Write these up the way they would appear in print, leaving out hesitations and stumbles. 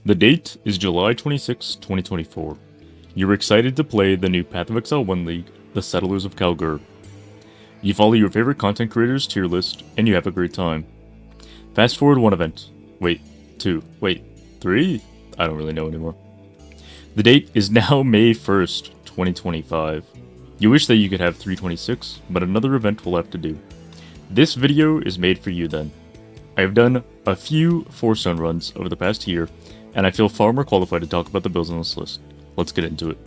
The date is July 26, 2024. You're excited to play the new Path of Exile 1 League, the Settlers of Kalgur. You follow your favorite content creators' tier list, and you have a great time. Fast forward one event. Wait, two. Wait, three? I don't really know anymore. The date is now May 1st, 2025. You wish that you could have 326, but another event will have to do. This video is made for you then. I have done a few 4-stone runs over the past year, and I feel far more qualified to talk about the builds on this list. Let's get into it.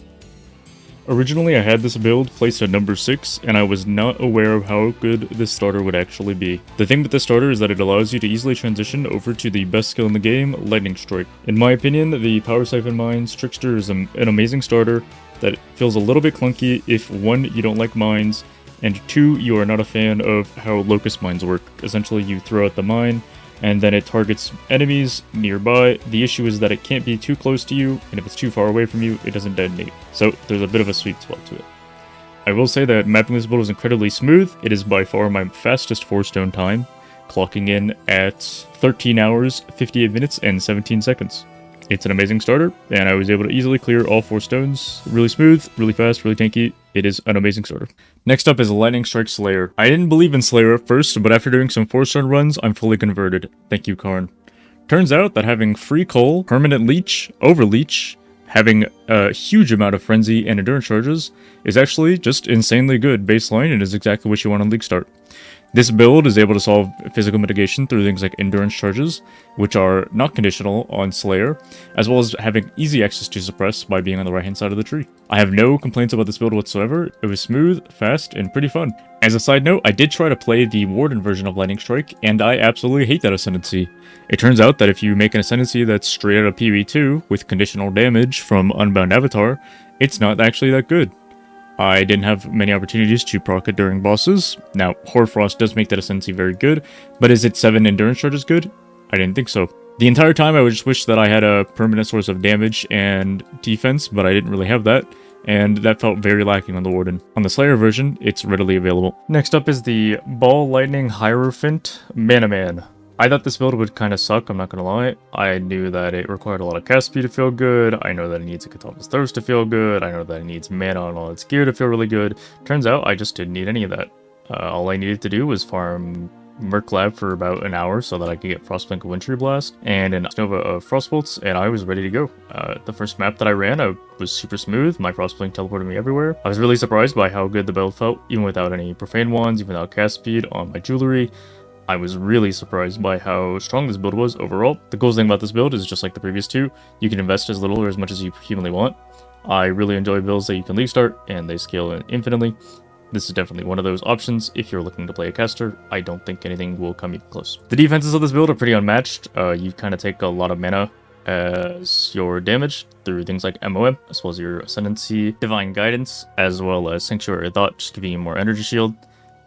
Originally I had this build placed at number 6, and I was not aware of how good this starter would actually be. The thing with this starter is that it allows you to easily transition over to the best skill in the game, Lightning Strike. In my opinion, the Power Siphon Mines Trickster is an amazing starter that feels a little bit clunky if 1, you don't like mines, and 2, you are not a fan of how Locust Mines work. Essentially you throw out the mine, and then it targets enemies nearby. The issue is that it can't be too close to you, and if it's too far away from you, it doesn't detonate. So there's a bit of a sweet spot to it. I will say that mapping this build is incredibly smooth. It is by far my fastest 4-stone time, clocking in at 13 hours, 58 minutes, and 17 seconds. It's an amazing starter, and I was able to easily clear all 4 stones. Really smooth, really fast, really tanky. It is an amazing starter. Next up is Lightning Strike Slayer. I didn't believe in Slayer at first, but after doing some 4-stone runs, I'm fully converted. Thank you, Karn. Turns out that having free coal, permanent leech, overleech, having a huge amount of frenzy and endurance charges is actually just insanely good baseline and is exactly what you want on League Start. This build is able to solve physical mitigation through things like endurance charges, which are not conditional on Slayer, as well as having easy access to suppress by being on the right hand side of the tree. I have no complaints about this build whatsoever. It was smooth, fast, and pretty fun. As a side note, I did try to play the Warden version of Lightning Strike, and I absolutely hate that Ascendancy. It turns out that if you make an Ascendancy that's straight out of PvE2 with conditional damage from Unbound Avatar, it's not actually that good. I didn't have many opportunities to proc it during bosses. Now, Hoarfrost does make that Ascendancy very good, but is it 7 endurance charges good? I didn't think so. The entire time I would just wish that I had a permanent source of damage and defense, but I didn't really have that, and that felt very lacking on the Warden. On the Slayer version, it's readily available. Next up is the Ball Lightning Hierophant Mana Man. I thought this build would kind of suck, I'm not going to lie. I knew that it required a lot of cast speed to feel good. I know that it needs a Katana's Thirst to feel good. I know that it needs mana on all its gear to feel really good. Turns out I just didn't need any of that. All I needed to do was farm Merc Lab for about an hour so that I could get Frostblink of Wintry Blast and an Nova of Frostbolts, and I was ready to go. The first map that I ran, I was super smooth. My Frostblink teleported me everywhere. I was really surprised by how good the build felt, even without any Profane Wands, even without cast speed on my jewelry. I was really surprised by how strong this build was overall. The coolest thing about this build is just like the previous two, you can invest as little or as much as you humanly want. I really enjoy builds that you can League Start and they scale infinitely. This is definitely one of those options if you're looking to play a caster. I don't think anything will come even close. The defenses of this build are pretty unmatched. You kind of take a lot of mana as your damage through things like MOM, as well as your Ascendancy, Divine Guidance, as well as Sanctuary of Thought, just giving you more energy shield.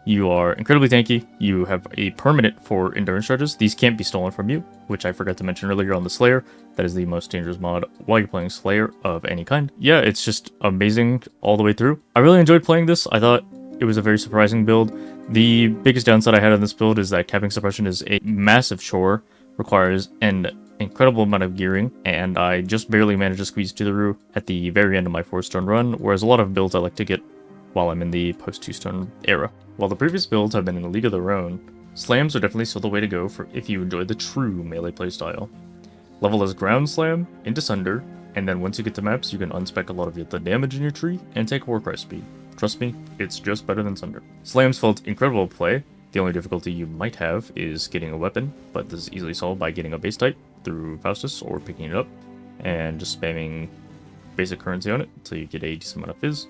You are incredibly tanky. You have a permanent for endurance charges. These can't be stolen from you, which I forgot to mention earlier on the Slayer. That is the most dangerous mod while you're playing Slayer of any kind. Yeah, it's just amazing all the way through. I really enjoyed playing this. I thought it was a very surprising build. The biggest downside I had on this build is that capping suppression is a massive chore, requires an incredible amount of gearing, and I just barely managed to squeeze to the Rue at the very end of my 4-stone run, whereas a lot of builds I like to get while I'm in the post 2-stone era. While the previous builds have been in a league of their own, slams are definitely still the way to go for if you enjoy the true melee playstyle. Level as ground slam into Sunder, and then once you get to maps, you can unspec a lot of the damage in your tree and take Warcry speed. Trust me, it's just better than Sunder. Slams felt incredible to play. The only difficulty you might have is getting a weapon, but this is easily solved by getting a base type through Faustus or picking it up, and just spamming basic currency on it until you get a decent amount of fizz.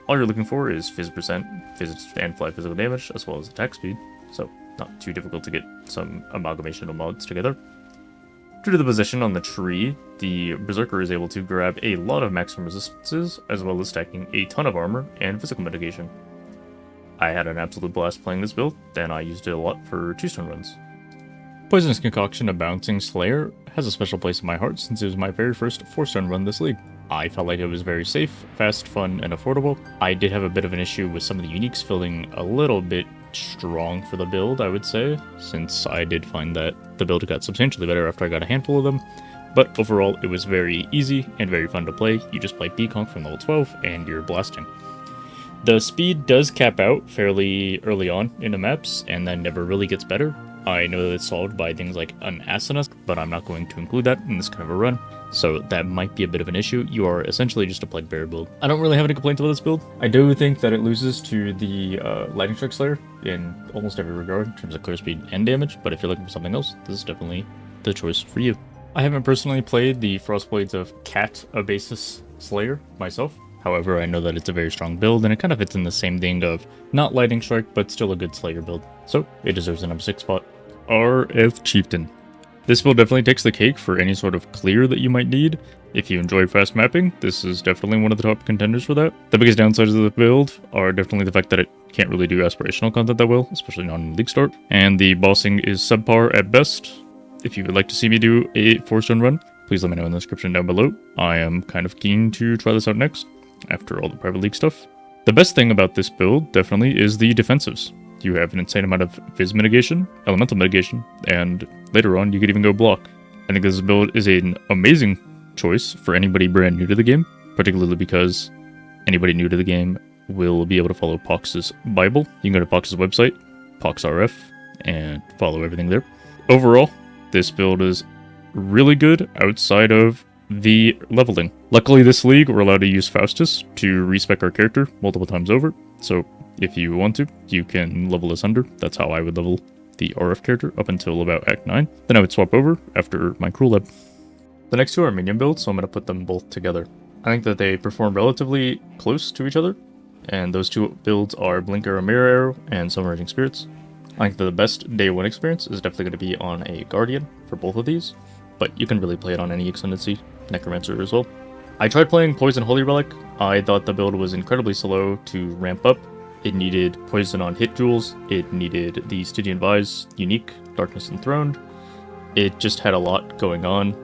All you're looking for is fizz percent, fizz and fly physical damage, as well as attack speed, so not too difficult to get some amalgamation of mods together. Due to the position on the tree, the Berserker is able to grab a lot of maximum resistances, as well as stacking a ton of armor and physical mitigation. I had an absolute blast playing this build, and I used it a lot for 2-stone runs. Poisonous Concoction, a bouncing Slayer, has a special place in my heart since it was my very first 4-stone run this league. I felt like it was very safe, fast, fun, and affordable. I did have a bit of an issue with some of the uniques feeling a little bit strong for the build, I would say, since I did find that the build got substantially better after I got a handful of them. But overall, it was very easy and very fun to play. You just play B-Conk from level 12 and you're blasting. The speed does cap out fairly early on in the maps, and then never really gets better. I know that it's solved by things like an Asana, but I'm not going to include that in this kind of a run, so that might be a bit of an issue. You are essentially just a Plague Bearer build. I don't really have any complaints about this build. I do think that it loses to the Lightning Strike Slayer in almost every regard, in terms of clear speed and damage, but if you're looking for something else, this is definitely the choice for you. I haven't personally played the Frostblades of Catabasis Slayer myself. However, I know that it's a very strong build, and it kind of fits in the same thing of not Lightning Strike, but still a good Slayer build. So, it deserves the number 6 spot. RF Chieftain. This build definitely takes the cake for any sort of clear that you might need. If you enjoy fast mapping, this is definitely one of the top contenders for that. The biggest downsides of the build are definitely the fact that it can't really do aspirational content that well, especially not in League Start, and the bossing is subpar at best. If you would like to see me do a 4-stone run, please let me know in the description down below. I am kind of keen to try this out next, after all the private league stuff. The best thing about this build, definitely, is the defensives. You have an insane amount of Fizz mitigation, Elemental mitigation, and later on you could even go block. I think this build is an amazing choice for anybody brand new to the game, particularly because anybody new to the game will be able to follow Pox's Bible. You can go to Pox's website, PoxRF, and follow everything there. Overall, this build is really good outside of the leveling. Luckily this league we're allowed to use Faustus to respec our character multiple times over, so if you want to, you can level this under. That's how I would level the RF character up until about Act 9. Then I would swap over after my Cruel Lab. The next two are minion builds, so I'm going to put them both together. I think that they perform relatively close to each other, and those two builds are Blink Arrow, Mirror Arrow, and Submerging Spirits. I think that the best day 1 experience is definitely going to be on a Guardian for both of these, but you can really play it on any Ascendancy, Necromancer as well. I tried playing Poison Holy Relic. I thought the build was incredibly slow to ramp up. It needed Poison on hit jewels, it needed the Stygian Vise, Unique, Darkness Enthroned. It just had a lot going on.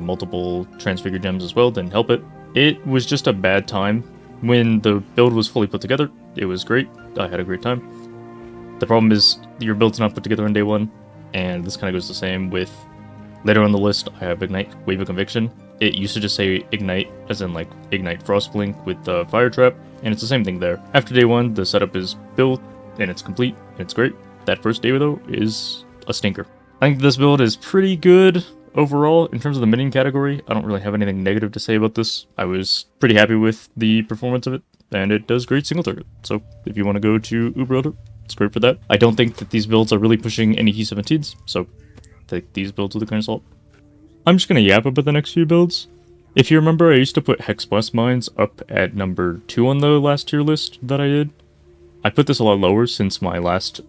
Multiple Transfigure Gems as well didn't help it. It was just a bad time. When the build was fully put together, it was great. I had a great time. The problem is your build's not put together on day 1, and this kind of goes the same with later on the list. I have Ignite, Wave of Conviction. It used to just say Ignite, as in like Ignite Frostblink with the Fire Trap, and it's the same thing there. After day 1, the setup is built, and it's complete, and it's great. That first day, though, is a stinker. I think this build is pretty good overall in terms of the minion category. I don't really have anything negative to say about this. I was pretty happy with the performance of it, and it does great single target. So if you want to go to Uber Elder, it's great for that. I don't think that these builds are really pushing any T17s, so take these builds with a grain of salt. I'm just going to yap about the next few builds. If you remember, I used to put Hexblast Mines up at number 2 on the last tier list that I did. I put this a lot lower since my last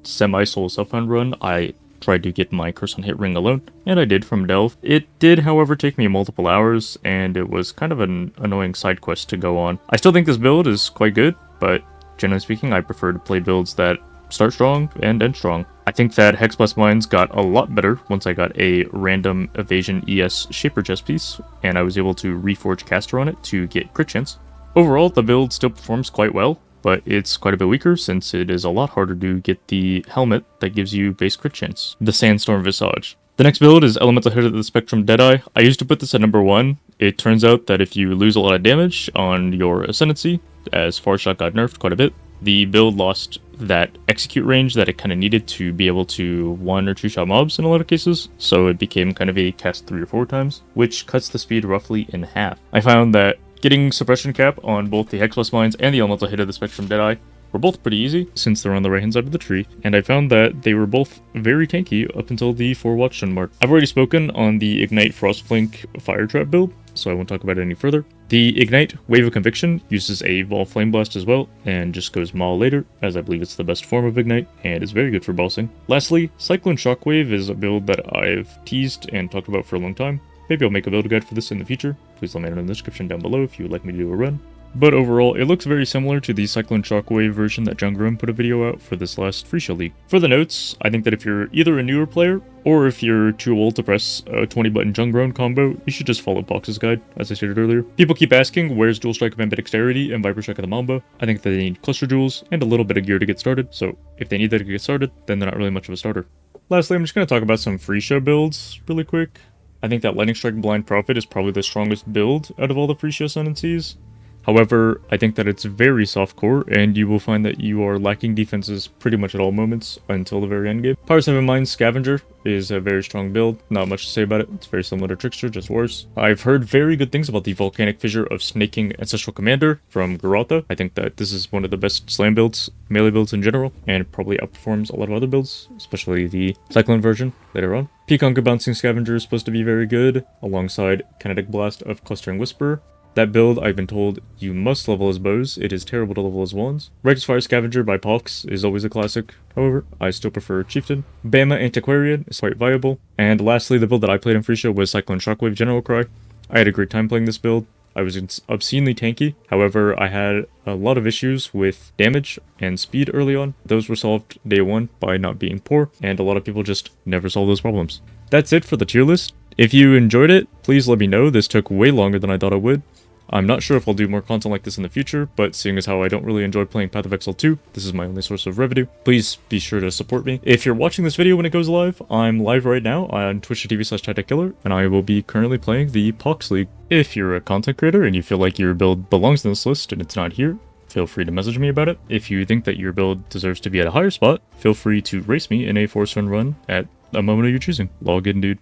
semi-solo self-found run. I tried to get my Curse on Hit ring alone, and I did from Delve. It did, however, take me multiple hours, and it was kind of an annoying side quest to go on. I still think this build is quite good, but generally speaking, I prefer to play builds that start strong and end strong. I think that Hexblast Mines got a lot better once I got a random Evasion ES Shaper chest piece, and I was able to reforge Caster on it to get crit chance. Overall, the build still performs quite well, but it's quite a bit weaker since it is a lot harder to get the helmet that gives you base crit chance, the Sandstorm Visage. The next build is Elemental Hit of the Spectrum Deadeye. I used to put this at number 1. It turns out that if you lose a lot of damage on your Ascendancy, as Farshot got nerfed quite a bit, the build lost that execute range that it kind of needed to be able to 1 or 2 shot mobs in a lot of cases, so it became kind of a cast 3 or 4 times, which cuts the speed roughly in half. I found that getting suppression cap on both the Hexblast Mines and the Elemental Hit of the Spectrum Deadeye were both pretty easy, since they're on the right hand side of the tree, and I found that they were both very tanky up until the 4 watchstone mark. I've already spoken on the Ignite Frostblink Fire Trap build, so I won't talk about it any further. The Ignite Wave of Conviction uses a Vol Flame Blast as well, and just goes Maul later, as I believe it's the best form of Ignite, and is very good for bossing. Lastly, Cyclone Shockwave is a build that I've teased and talked about for a long time. Maybe I'll make a build guide for this in the future. Please let me know in the description down below if you would like me to do a run. But overall, it looks very similar to the Cyclone Shockwave version that Jungrum put a video out for this last Phrecia League. For the notes, I think that if you're either a newer player, or if you're too old to press a 20-button Jungrum combo, you should just follow Pox's guide, as I stated earlier. People keep asking, where's Dual Strike of Ambidexterity and Viper Strike of the Mamba? I think that they need Cluster Jewels and a little bit of gear to get started, so if they need that to get started, then they're not really much of a starter. Lastly, I'm just going to talk about some Phrecia builds really quick. I think that Lightning Strike Blind Prophet is probably the strongest build out of all the Phrecia Ascendancies. However, I think that it's very soft core, and you will find that you are lacking defenses pretty much at all moments until the very end game. Power 7 Mind Scavenger is a very strong build, not much to say about it, it's very similar to Trickster, just worse. I've heard very good things about the Volcanic Fissure of Snaking Ancestral Commander from Garotha. I think that this is one of the best slam builds, melee builds in general, and probably outperforms a lot of other builds, especially the Cyclone version later on. Peaconk Bouncing Scavenger is supposed to be very good, alongside Kinetic Blast of Clustering Whisper. That build, I've been told, you must level as bows, it is terrible to level as wands. Righteous Fire Scavenger by Pox is always a classic, however, I still prefer Chieftain. BAMA Antiquarian is quite viable. And lastly, the build that I played in Phrecia was Cyclone Shockwave Gen Cry. I had a great time playing this build. I was obscenely tanky, however, I had a lot of issues with damage and speed early on. Those were solved day one by not being poor, and a lot of people just never solve those problems. That's it for the tier list. If you enjoyed it, please let me know. This took way longer than I thought it would. I'm not sure if I'll do more content like this in the future, but seeing as how I don't really enjoy playing Path of Exile 2, this is my only source of revenue, please be sure to support me. If you're watching this video when it goes live, I'm live right now on twitch.tv/TacticKiller, and I will be currently playing the Pox League. If you're a content creator and you feel like your build belongs in this list and it's not here, feel free to message me about it. If you think that your build deserves to be at a higher spot, feel free to race me in a Force Run at a moment of your choosing. Log in, dude.